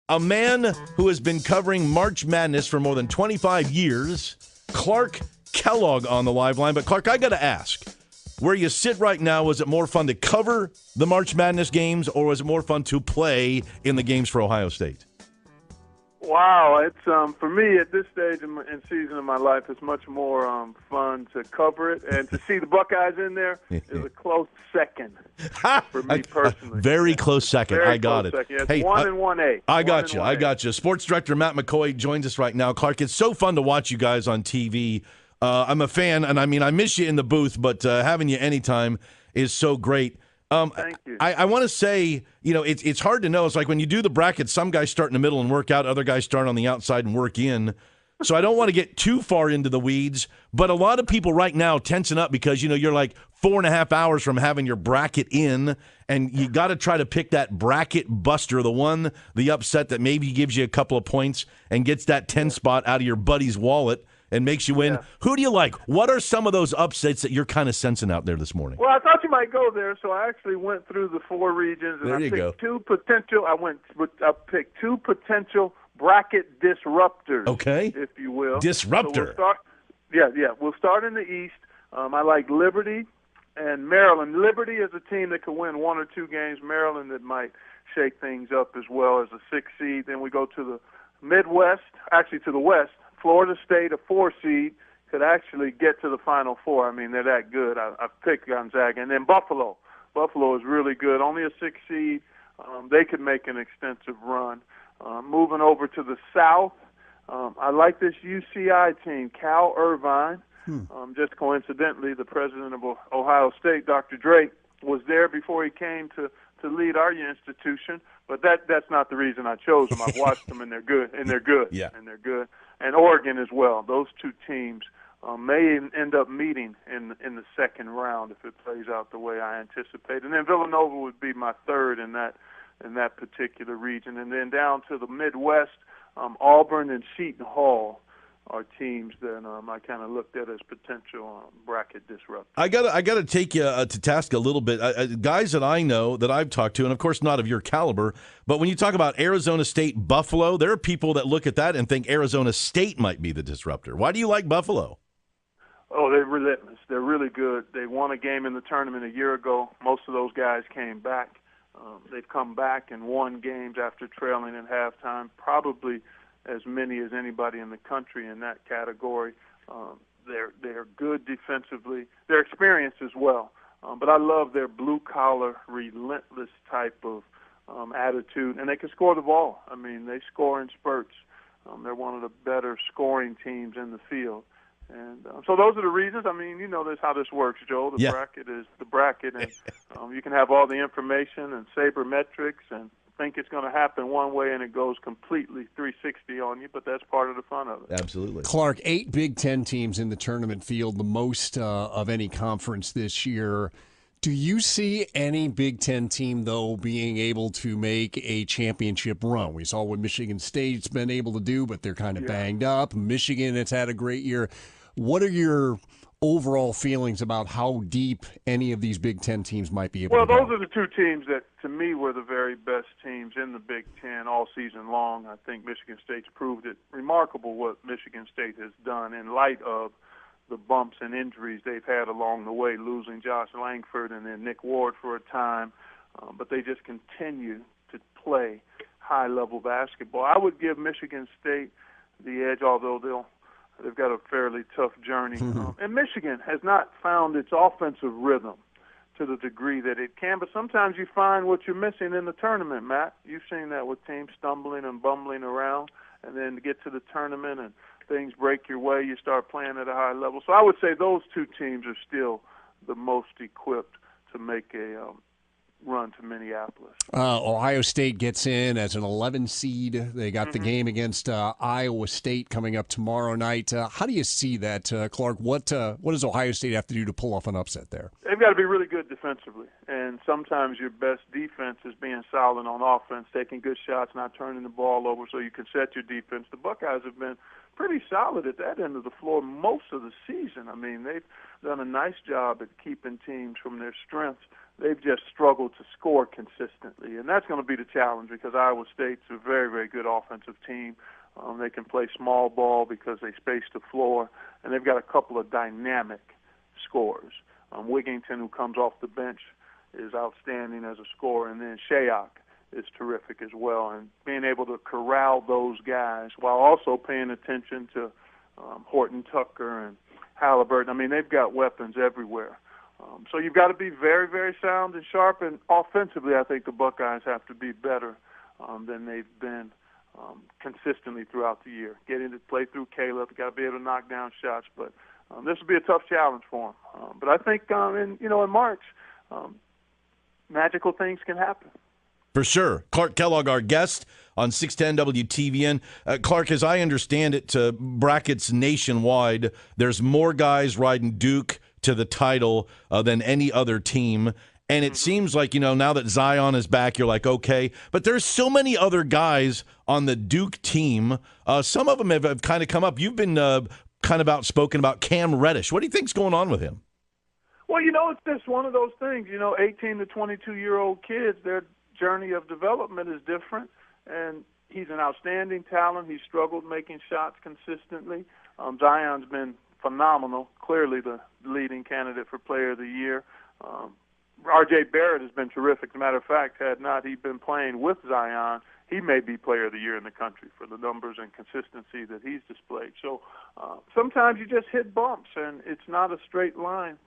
A man who has been covering March Madness for more than 25 years, Clark Kellogg on the live line. But, Clark, I got to ask, where you sit right now, was it more fun to cover the March Madness games, or was it more fun to play in the games for Ohio State? Wow, it's for me at this stage in season of my life, it's much more fun to cover it, and to see the Buckeyes in there is a close second for me personally. Very close second. Very I got close it. Second. Yeah, it's hey, 1 and 1A. I got you. Sports director Matt McCoy joins us right now. Clark, it's so fun to watch you guys on TV. I'm a fan, and I miss you in the booth, but having you anytime is so great. Thank you. I want to say, it's hard to know. It's like when you do the brackets, some guys start in the middle and work out, other guys start on the outside and work in. So I don't want to get too far into the weeds, but a lot of people right now tensing up because, you're like 4.5 hours from having your bracket in, and you got to try to pick that bracket buster, the upset that maybe gives you a couple of points and gets that 10 spot out of your buddy's wallet and makes you win. Yeah. Who do you like? What are some of those upsets that you're kind of sensing out there this morning? Well, I thought you might go there, so I actually went through the 4 regions, and I picked two potential. I picked 2 potential bracket disruptors, okay, if you will. Disruptor. So we'll start in the East. I like Liberty and Maryland. Liberty is a team that could win 1 or 2 games. Maryland that might shake things up as well as a 6th seed. Then we go to the Midwest, actually to the West. Florida State, a 4 seed, could actually get to the Final Four. They're that good. I've picked Gonzaga. And then Buffalo. Buffalo is really good. Only a 6 seed. They could make an extensive run. Moving over to the South, I like this UCI team, Cal Irvine. Just coincidentally, the president of Ohio State, Dr. Drake, was there before he came to lead our institution. But that's not the reason I chose them. I've watched them, and they're good. Yeah. And they're good. And Oregon as well. Those 2 teams may end up meeting in the second round if it plays out the way I anticipate. And then Villanova would be my third in that particular region. And then down to the Midwest, Auburn and Seton Hall are teams that I kind of looked at as potential bracket disruptors. I gotta take you to task a little bit. Guys that I know that I've talked to, and of course not of your caliber, but when you talk about Arizona State, Buffalo, there are people that look at that and think Arizona State might be the disruptor. Why do you like Buffalo? Oh, they're relentless. They're really good. They won a game in the tournament a year ago. Most of those guys came back. They've come back and won games after trailing at halftime, probably as many as anybody in the country in that category. They're good defensively. They're experienced as well. But I love their blue-collar, relentless type of attitude. And they can score the ball. They score in spurts. They're one of the better scoring teams in the field. And so those are the reasons. This how this works, Joel. The bracket is the bracket. And you can have all the information and sabermetrics and think it's going to happen one way and it goes completely 360 on you, but that's part of the fun of it. Absolutely. Clark, 8 Big Ten teams in the tournament field, the most of any conference this year. Do you see any Big Ten team, though, being able to make a championship run? We saw what Michigan State's been able to do, but they're kind of banged up. Michigan has had a great year. What are your overall feelings about how deep any of these Big Ten teams might be able to go? Well, those are the 2 teams that, to me, were the very best teams in the Big Ten all season long. I think Michigan State's proved it. Remarkable what Michigan State has done in light of the bumps and injuries they've had along the way, losing Josh Langford and then Nick Ward for a time. But they just continue to play high-level basketball. I would give Michigan State the edge, although they've got a fairly tough journey. And Michigan has not found its offensive rhythm to the degree that it can, but sometimes you find what you're missing in the tournament, Matt. You've seen that with teams stumbling and bumbling around, and then to get to the tournament and things break your way, you start playing at a high level. So I would say those 2 teams are still the most equipped to make a run to Minneapolis. Ohio State gets in as an 11 seed. They got the game against Iowa State coming up tomorrow night. How do you see that, Clark? What does Ohio State have to do to pull off an upset there? They've got to be really good defensively, and sometimes your best defense is being solid on offense, taking good shots, not turning the ball over so you can set your defense. The Buckeyes have been pretty solid at that end of the floor most of the season. I mean, they've done a nice job at keeping teams from their strengths. They've just struggled to score consistently, and that's going to be the challenge because Iowa State's a very, very good offensive team. They can play small ball because they space the floor, and they've got a couple of dynamic scorers. Wigington, who comes off the bench, is outstanding as a scorer, and then Shayok is terrific as well. And being able to corral those guys while also paying attention to Horton Tucker and Halliburton. I mean, they've got weapons everywhere. So you've got to be very, very sound and sharp. And offensively, I think the Buckeyes have to be better than they've been consistently throughout the year. Getting to play through Caleb, got to be able to knock down shots. But this will be a tough challenge for them. But I think in March, magical things can happen. For sure. Clark Kellogg, our guest on 610 WTVN. Clark, as I understand it, to brackets nationwide, there's more guys riding Duke to the title than any other team. And it seems like, now that Zion is back, you're like, okay. But there's so many other guys on the Duke team. Some of them have kind of come up. You've been kind of outspoken about Cam Reddish. What do you think's going on with him? Well, it's just one of those things. 18 to 22-year-old kids, their journey of development is different. And he's an outstanding talent. He's struggled making shots consistently. Zion's been phenomenal, clearly the leading candidate for Player of the Year. R.J. Barrett has been terrific. As a matter of fact, had not he been playing with Zion, he may be Player of the Year in the country for the numbers and consistency that he's displayed. So sometimes you just hit bumps, and it's not a straight line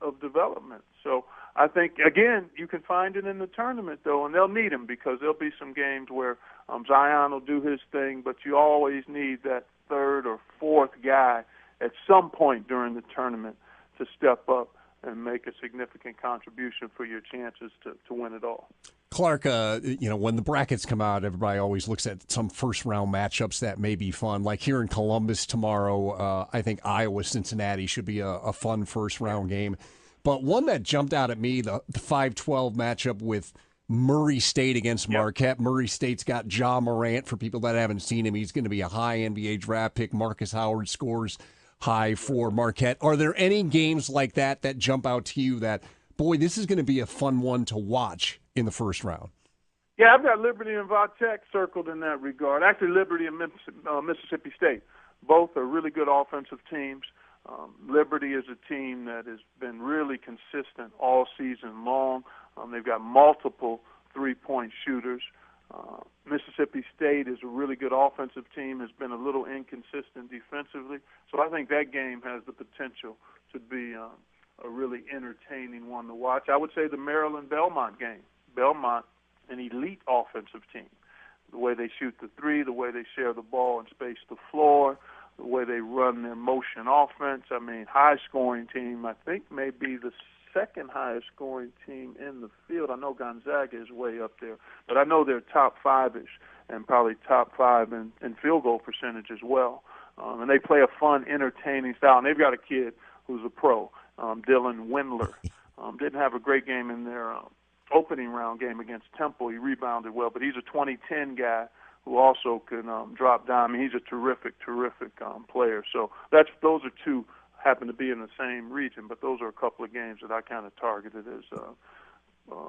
of development. So I think, again, you can find it in the tournament, though, and they'll need him because there'll be some games where Zion will do his thing, but you always need that third or fourth guy at some point during the tournament to step up and make a significant contribution for your chances to win it all. Clark, when the brackets come out, everybody always looks at some first-round matchups that may be fun. Like here in Columbus tomorrow, I think Iowa-Cincinnati should be a fun first-round game. But one that jumped out at me, the 5-12 matchup with Murray State against Marquette. Yep. Murray State's got Ja Morant. For people that haven't seen him, he's going to be a high NBA draft pick. Marcus Howard scores high for Marquette. Are there any games like that jump out to you that, boy, this is going to be a fun one to watch in the first round? Yeah, I've got Liberty and Vatech circled in that regard. Actually, Liberty and Mississippi State, both are really good offensive teams. Liberty is a team that has been really consistent all season long. They've got multiple three-point shooters. Mississippi State is a really good offensive team, has been a little inconsistent defensively. So I think that game has the potential to be a really entertaining one to watch. I would say the Maryland-Belmont game. Belmont, an elite offensive team. The way they shoot the three, the way they share the ball and space the floor, the way they run their motion offense. I mean, high-scoring team. I think maybe the second highest scoring team in the field. I know Gonzaga is way up there, but I know they're top five-ish and probably top five in field goal percentage as well. And they play a fun, entertaining style. And they've got a kid who's a pro, Dylan Windler. Didn't have a great game in their opening round game against Temple. He rebounded well, but he's a 2010 guy who also can drop down. I mean, he's a terrific player. So those are two happen to be in the same region, but those are a couple of games that I kind of targeted as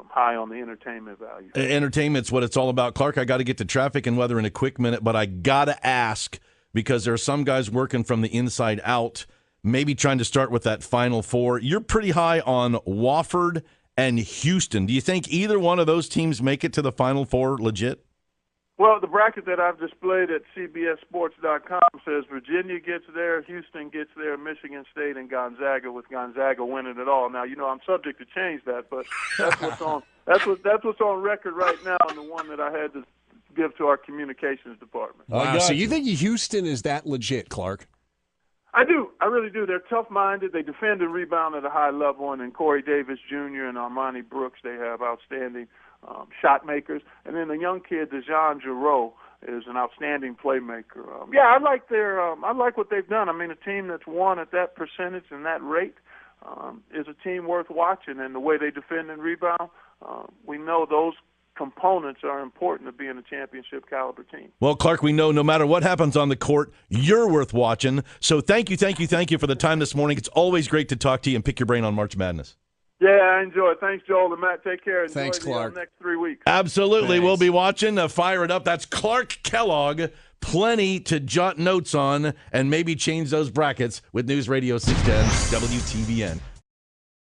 high on the entertainment value. Entertainment's what it's all about. Clark, I got to get to traffic and weather in a quick minute, but I got to ask, because there are some guys working from the inside out, maybe trying to start with that Final Four. You're pretty high on Wofford and Houston. Do you think either one of those teams make it to the Final Four legit? Well, the bracket that I've displayed at CBSSports.com says Virginia gets there, Houston gets there, Michigan State, and Gonzaga, with Gonzaga winning it all. Now, I'm subject to change that, but that's what's on. That's what's on record right now, and the one that I had to give to our communications department. Wow, so you think Houston is that legit, Clark? I do. I really do. They're tough-minded. They defend and rebound at a high level, and in Corey Davis Jr. and Armani Brooks, they have outstanding shot makers. And then the young kid, Dejan Giroux, is an outstanding playmaker. I like I like what they've done. I mean, a team that's won at that percentage and that rate is a team worth watching. And the way they defend and rebound, we know those components are important to being a championship caliber team. Well, Clark, we know no matter what happens on the court, you're worth watching. So thank you for the time this morning. It's always great to talk to you and pick your brain on March Madness. Yeah, I enjoy it. Thanks, Joel and Matt. Take care. Enjoy Thanks, Clark. The next 3 weeks. Absolutely. Thanks. We'll be watching. Fire it up. That's Clark Kellogg. Plenty to jot notes on and maybe change those brackets with News Radio 610 WTVN.